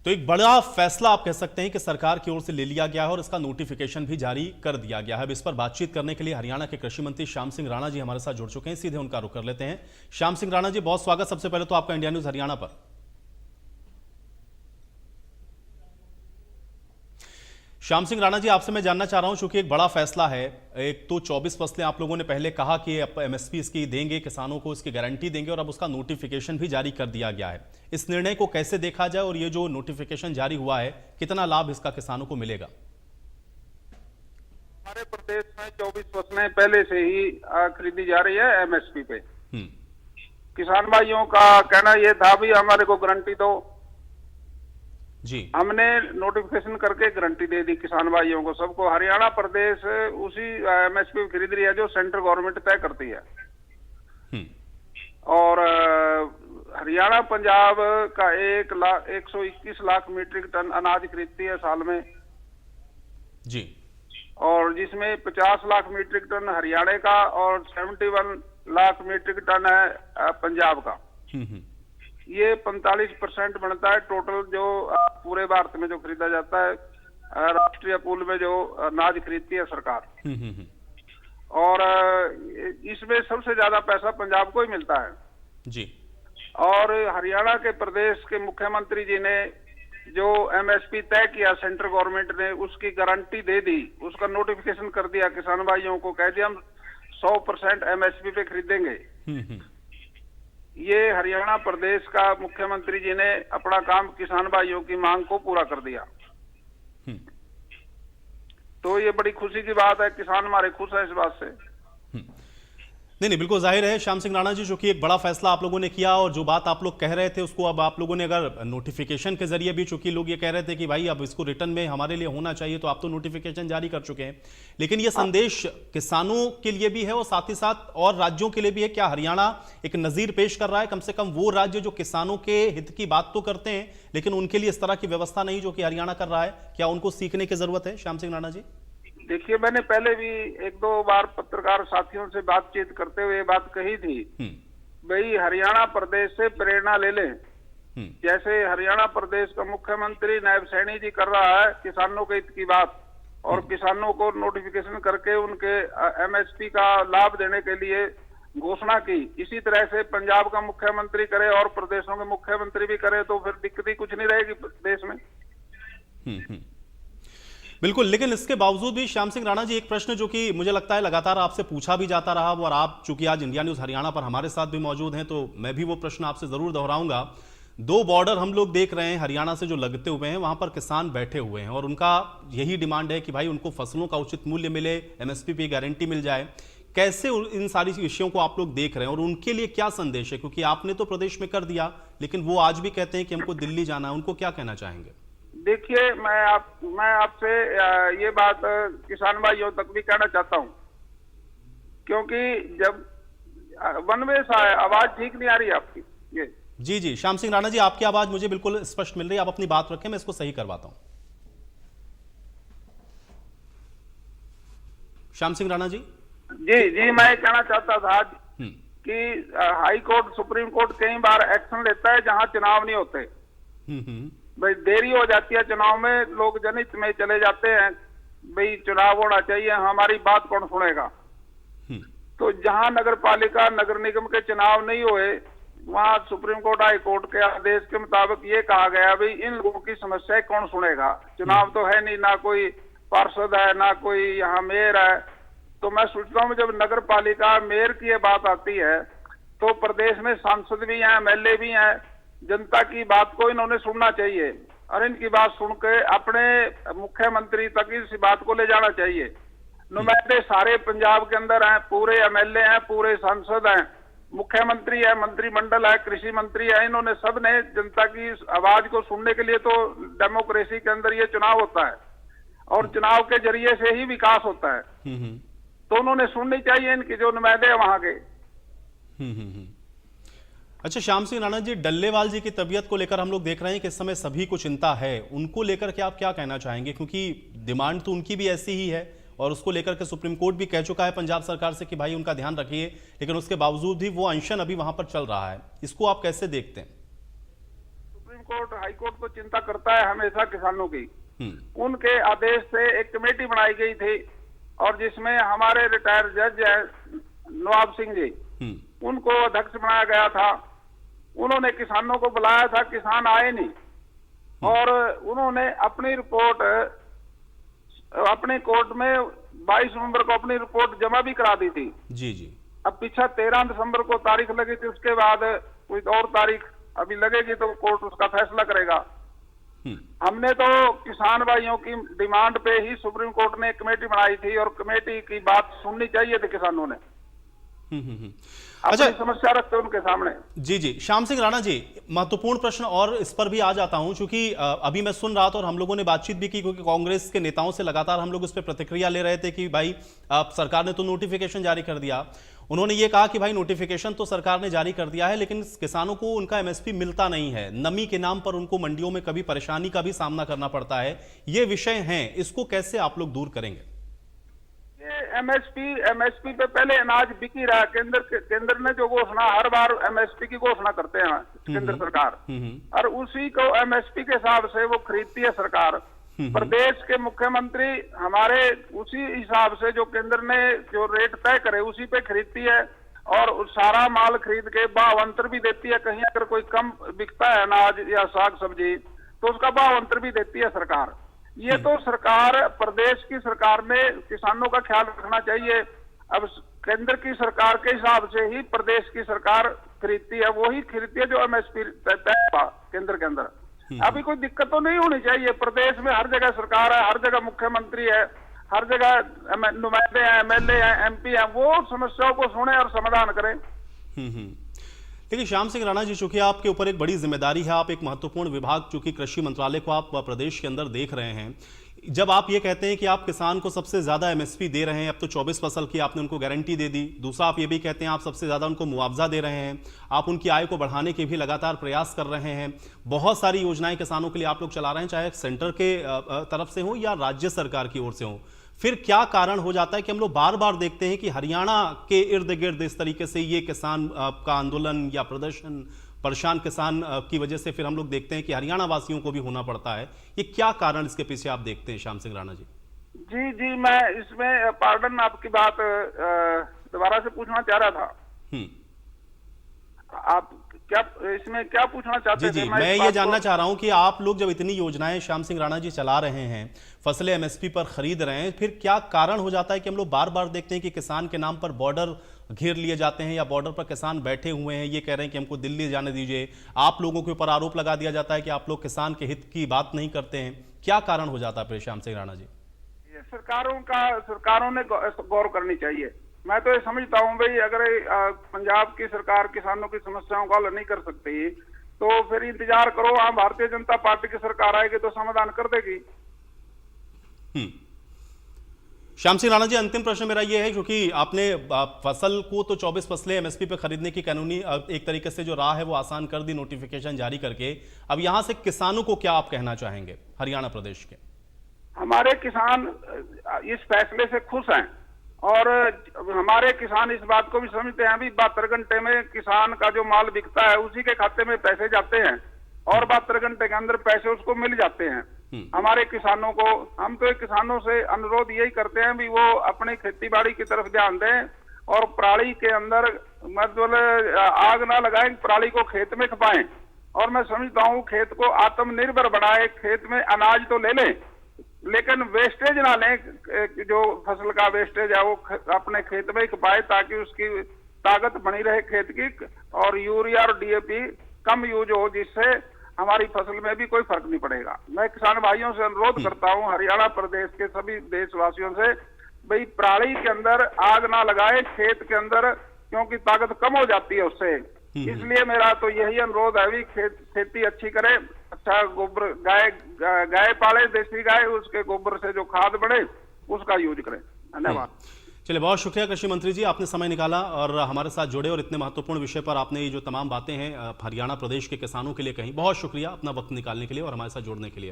तो एक बड़ा फैसला आप कह सकते हैं कि सरकार की ओर से ले लिया गया है और इसका नोटिफिकेशन भी जारी कर दिया गया है। अब इस पर बातचीत करने के लिए हरियाणा के कृषि मंत्री श्याम सिंह राणा जी हमारे साथ जुड़ चुके हैं। सीधे उनका रुख कर लेते हैं। श्याम सिंह राणा जी, बहुत स्वागत सबसे पहले तो आपका इंडिया न्यूज हरियाणा पर। श्याम सिंह राणा जी, आपसे मैं जानना चाह रहा हूं, चूंकि एक बड़ा फैसला है। एक तो 24 फसलें आप लोगों ने पहले कहा कि एमएसपी इसकी देंगे, किसानों को इसकी गारंटी देंगे, और अब उसका नोटिफिकेशन भी जारी कर दिया गया है। इस निर्णय को कैसे देखा जाए और ये जो नोटिफिकेशन जारी हुआ है, कितना लाभ इसका किसानों को मिलेगा? हमारे प्रदेश में 24 फसलें पहले से ही खरीदी जा रही है एमएसपी पे। किसान भाइयों का कहना यह था भी हमारे को गारंटी दो जी। हमने नोटिफिकेशन करके गारंटी दे दी किसान भाइयों को, सबको। हरियाणा प्रदेश उसी एमएसपी खरीद रही है जो सेंट्रल गवर्नमेंट तय करती है। और हरियाणा पंजाब का 121 लाख मीट्रिक टन अनाज खरीदती है साल में जी, और जिसमें 50 लाख मीट्रिक टन हरियाणा का और 71 लाख मीट्रिक टन है पंजाब का। ये 45% बनता है टोटल जो पूरे भारत में जो खरीदा जाता है, राष्ट्रीय पूल में जो अनाज खरीदती है सरकार। और इसमें सबसे ज्यादा पैसा पंजाब को ही मिलता है जी। और हरियाणा के प्रदेश के मुख्यमंत्री जी ने जो एमएसपी तय किया सेंट्रल गवर्नमेंट ने, उसकी गारंटी दे दी, उसका नोटिफिकेशन कर दिया। किसान भाइयों को कह दिया हम 100% एमएसपी पे खरीदेंगे। ये हरियाणा प्रदेश का मुख्यमंत्री जी ने अपना काम किसान भाइयों की मांग को पूरा कर दिया। तो ये बड़ी खुशी की बात है, किसान हमारे खुश है इस बात से। नहीं, बिल्कुल जाहिर है श्याम सिंह राणा जी, जो कि एक बड़ा फैसला आप लोगों ने किया, और जो बात आप लोग कह रहे थे उसको अब आप लोगों ने अगर नोटिफिकेशन के जरिए भी, चूंकि लोग ये कह रहे थे कि भाई अब इसको रिटर्न में हमारे लिए होना चाहिए, तो आप तो नोटिफिकेशन जारी कर चुके हैं। लेकिन ये संदेश किसानों के लिए भी है और साथ ही साथ और राज्यों के लिए भी है। क्या हरियाणा एक नजीर पेश कर रहा है? कम से कम वो राज्य जो किसानों के हित की बात तो करते हैं लेकिन उनके लिए इस तरह की व्यवस्था नहीं जो कि हरियाणा कर रहा है, क्या उनको सीखने की जरूरत है? श्याम सिंह राणा जी, देखिए, मैंने पहले भी 1-2 बार पत्रकार साथियों से बातचीत करते हुए बात कही थी, भाई हरियाणा प्रदेश से प्रेरणा ले लें। जैसे हरियाणा प्रदेश का मुख्यमंत्री नायब सैनी जी कर रहा है किसानों के हित की बात, और किसानों को नोटिफिकेशन करके उनके एमएसपी का लाभ देने के लिए घोषणा की। इसी तरह से पंजाब का मुख्यमंत्री करे और प्रदेशों के मुख्यमंत्री भी करे, तो फिर दिक्कत ही कुछ नहीं रहेगी देश में। बिल्कुल। लेकिन इसके बावजूद भी श्याम सिंह राणा जी, एक प्रश्न जो कि मुझे लगता है लगातार आपसे पूछा भी जाता रहा, और आप चूंकि आज इंडिया न्यूज हरियाणा पर हमारे साथ भी मौजूद हैं, तो मैं भी वो प्रश्न आपसे जरूर दोहराऊंगा। 2 बॉर्डर हम लोग देख रहे हैं हरियाणा से जो लगते हुए हैं, वहां पर किसान बैठे हुए हैं और उनका यही डिमांड है कि भाई उनको फसलों का उचित मूल्य मिले, एमएसपी पे गारंटी मिल जाए। कैसे इन सारी विषयों को आप लोग देख रहे हैं और उनके लिए क्या संदेश है? क्योंकि आपने तो प्रदेश में कर दिया, लेकिन वो आज भी कहते हैं कि हमको दिल्ली जाना है। उनको क्या कहना चाहेंगे? देखिए, मैं आपसे ये बात किसान भाइयों तक भी कहना चाहता हूं, क्योंकि जब वन वे सा है, आवाज ठीक नहीं आ रही आपकी। ये जी, श्याम सिंह राणा जी, आपकी आवाज मुझे बिल्कुल स्पष्ट मिल रही है। आप अपनी बात रखें, मैं इसको सही करवाता हूं। श्याम सिंह राणा जी जी, मैं कहना चाहता था कि हाई कोर्ट, सुप्रीम कोर्ट कई बार एक्शन लेता है जहां चुनाव नहीं होते। भाई देरी हो जाती है चुनाव में, लोग जनहित में चले जाते हैं, भाई चुनाव होना चाहिए, हमारी बात कौन सुनेगा। तो जहां नगर पालिका, नगर निगम के चुनाव नहीं हुए, वहां सुप्रीम कोर्ट, हाई कोर्ट के आदेश के मुताबिक ये कहा गया भाई इन लोगों की समस्याएं कौन सुनेगा। चुनाव तो है नहीं, ना कोई पार्षद है, ना कोई यहाँ मेयर है। तो मैं सोचता हूँ जब नगर पालिका मेयर की ये बात आती है, तो प्रदेश में सांसद भी हैं, एमएलए भी हैं, जनता की बात को इन्होंने सुनना चाहिए और इनकी बात सुन के अपने मुख्यमंत्री तक इस बात को ले जाना चाहिए। नुमाइंदे सारे पंजाब के अंदर हैं, पूरे एमएलए हैं, पूरे सांसद हैं, मुख्यमंत्री है, मंत्रिमंडल है, कृषि मंत्री है, इन्होंने सब ने जनता की आवाज को सुनने के लिए, तो डेमोक्रेसी के अंदर ये चुनाव होता है और चुनाव के जरिए से ही विकास होता है। तो उन्होंने सुननी चाहिए इनकी जो नुमाइंदे हैं वहां के। अच्छा श्याम सिंह राणा जी, डल्लेवाल जी की तबीयत को लेकर हम लोग देख रहे हैं कि इस समय सभी को चिंता है। उनको लेकर के आप क्या कहना चाहेंगे? क्योंकि डिमांड तो उनकी भी ऐसी ही है और उसको लेकर के सुप्रीम कोर्ट भी कह चुका है पंजाब सरकार से कि भाई उनका ध्यान रखिए, लेकिन उसके बावजूद भी वो अनशन अभी वहां पर चल रहा है। इसको आप कैसे देखते हैं? सुप्रीम कोर्ट हाई कोर्ट तो चिंता करता है हमेशा किसानों की। उनके आदेश से एक कमेटी बनाई गई थी और जिसमें हमारे रिटायर्ड जज है नवाब सिंह जी, उनको अध्यक्ष बनाया गया था। उन्होंने किसानों को बुलाया था, किसान आए नहीं और उन्होंने अपनी रिपोर्ट अपने कोर्ट में 22 नवंबर को अपनी रिपोर्ट जमा भी करा दी थी। जी जी। अब पीछा 13 दिसंबर को तारीख लगी थी, उसके बाद कोई और तारीख अभी लगेगी तो कोर्ट उसका फैसला करेगा। हमने तो किसान भाइयों की डिमांड पे ही सुप्रीम कोर्ट ने एक कमेटी बनाई थी और कमेटी की बात सुननी चाहिए थी किसानों ने। अपनी समस्या रखते उनके सामने। जी जी। श्याम सिंह राणा जी, महत्वपूर्ण प्रश्न और इस पर भी आ जाता हूं, क्योंकि अभी मैं सुन रहा था और हम लोगों ने बातचीत भी की, क्योंकि कांग्रेस के नेताओं से लगातार हम लोग इस पर प्रतिक्रिया ले रहे थे कि भाई सरकार ने तो नोटिफिकेशन जारी कर दिया। उन्होंने ये कहा कि भाई नोटिफिकेशन तो सरकार ने जारी कर दिया है, लेकिन किसानों को उनका एमएसपी मिलता नहीं है, नमी के नाम पर उनको मंडियों में कभी परेशानी का भी सामना करना पड़ता है। ये विषय हैं, इसको कैसे आप लोग दूर करेंगे? एमएसपी पे पहले अनाज बिक ही रहा। केंद्र ने जो घोषणा, हर बार एमएसपी की घोषणा करते हैं केंद्र सरकार, और उसी को एमएसपी के हिसाब से वो खरीदती है सरकार। प्रदेश के मुख्यमंत्री हमारे उसी हिसाब से जो केंद्र ने जो रेट तय करे उसी पे खरीदती है और सारा माल खरीद के भाव अंतर भी देती है। कहीं अगर कोई कम बिकता है अनाज या साग सब्जी तो उसका भाव अंतर भी देती है सरकार। ये तो सरकार, प्रदेश की सरकार ने किसानों का ख्याल रखना चाहिए। अब केंद्र की सरकार के हिसाब से ही प्रदेश की सरकार खरीदती है, वही खरीदती है जो एमएसपी तय हुआ केंद्र के अंदर। अभी कोई दिक्कत तो नहीं होनी चाहिए। प्रदेश में हर जगह सरकार है, हर जगह मुख्यमंत्री है, हर जगह नुमाइंदे हैं, एमएलए हैं, एमपी हैं, वो समस्याओं को सुने और समाधान करें। देखिए श्याम सिंह राणा जी, चूंकि आपके ऊपर एक बड़ी जिम्मेदारी है, आप एक महत्वपूर्ण विभाग चूंकि कृषि मंत्रालय को आप प्रदेश के अंदर देख रहे हैं, जब आप ये कहते हैं कि आप किसान को सबसे ज्यादा एमएसपी दे रहे हैं, अब तो 24 फसल की आपने उनको गारंटी दे दी, दूसरा आप ये भी कहते हैं आप सबसे ज्यादा उनको मुआवजा दे रहे हैं, आप उनकी आय को बढ़ाने के भी लगातार प्रयास कर रहे हैं, बहुत सारी योजनाएं किसानों के लिए आप लोग चला रहे हैं, चाहे सेंटर के तरफ से हो या राज्य सरकार की ओर से हो, फिर क्या कारण हो जाता है कि हम लोग बार बार देखते हैं कि हरियाणा के इर्द गिर्द इस तरीके से ये किसान का आंदोलन या प्रदर्शन, परेशान किसान की वजह से फिर हम लोग देखते हैं कि हरियाणा वासियों को भी होना पड़ता है? ये क्या कारण इसके पीछे आप देखते हैं श्याम सिंह राणा जी? जी जी, मैं इसमें पार्डन आपकी बात दोबारा से पूछना चाह रहा था। आप क्या इसमें क्या पूछना चाहते थे? जी, मैं ये जानना चाह रहा हूं कि आप लोग जब इतनी योजनाएं श्याम सिंह राणा जी चला रहे हैं, फसलें एमएसपी पर खरीद रहे हैं, फिर क्या कारण हो जाता है कि हम लोग बार बार देखते हैं कि किसान के नाम पर बॉर्डर घेर लिए जाते हैं या बॉर्डर पर किसान बैठे हुए हैं, ये कह रहे हैं कि हमको दिल्ली जाने दीजिए, आप लोगों के ऊपर आरोप लगा दिया जाता है कि आप लोग किसान के हित की बात नहीं करते हैं। क्या कारण हो जाता है श्याम सिंह राणा जी? सरकारों ने गौर करनी चाहिए। मैं तो ये समझता हूँ भाई, अगर पंजाब की सरकार किसानों की समस्याओं का हल नहीं कर सकती तो फिर इंतजार करो, वहां भारतीय जनता पार्टी की सरकार आएगी तो समाधान कर देगी। श्याम सिंह राणा जी, अंतिम प्रश्न मेरा ये है, क्योंकि आपने फसल को तो 24 फसलें एमएसपी पे खरीदने की कानूनी एक तरीके से जो राह है वो आसान कर दी नोटिफिकेशन जारी करके, अब यहां से किसानों को क्या आप कहना चाहेंगे हरियाणा प्रदेश के? हमारे किसान इस फैसले से खुश हैं और हमारे किसान इस बात को भी समझते हैं भी 72 घंटे में किसान का जो माल बिकता है उसी के खाते में पैसे जाते हैं और 72 घंटे के अंदर पैसे उसको मिल जाते हैं। हमारे किसानों को, हम तो किसानों से अनुरोध यही करते हैं भी वो अपनी खेती बाड़ी की तरफ ध्यान दें और पराली के अंदर मतलब आग ना लगाएं, पराली को खेत में खपाएं। और मैं समझता हूँ खेत को आत्मनिर्भर बनाए, खेत में अनाज तो ले लें लेकिन वेस्टेज ना लें, जो फसल का वेस्टेज है वो अपने खेत में ही खपाए ताकि उसकी ताकत बनी रहे खेत की, और यूरिया और डीएपी कम यूज हो जिससे हमारी फसल में भी कोई फर्क नहीं पड़ेगा। मैं किसान भाइयों से अनुरोध करता हूं, हरियाणा प्रदेश के सभी देशवासियों से, भाई पराली के अंदर आग ना लगाए खेत के अंदर, क्योंकि ताकत कम हो जाती है उससे। इसलिए मेरा तो यही अनुरोध है भी खेती अच्छी करे, अच्छा गोबर गाय पाले, देसी गाय, उसके गोबर से जो खाद बढ़े उसका यूज करें। धन्यवाद। चलिए, बहुत शुक्रिया कृषि मंत्री जी, आपने समय निकाला और हमारे साथ जुड़े और इतने महत्वपूर्ण विषय पर आपने ये जो तमाम बातें हैं हरियाणा प्रदेश के किसानों के लिए कहीं, बहुत शुक्रिया अपना वक्त निकालने के लिए और हमारे साथ जुड़ने के लिए।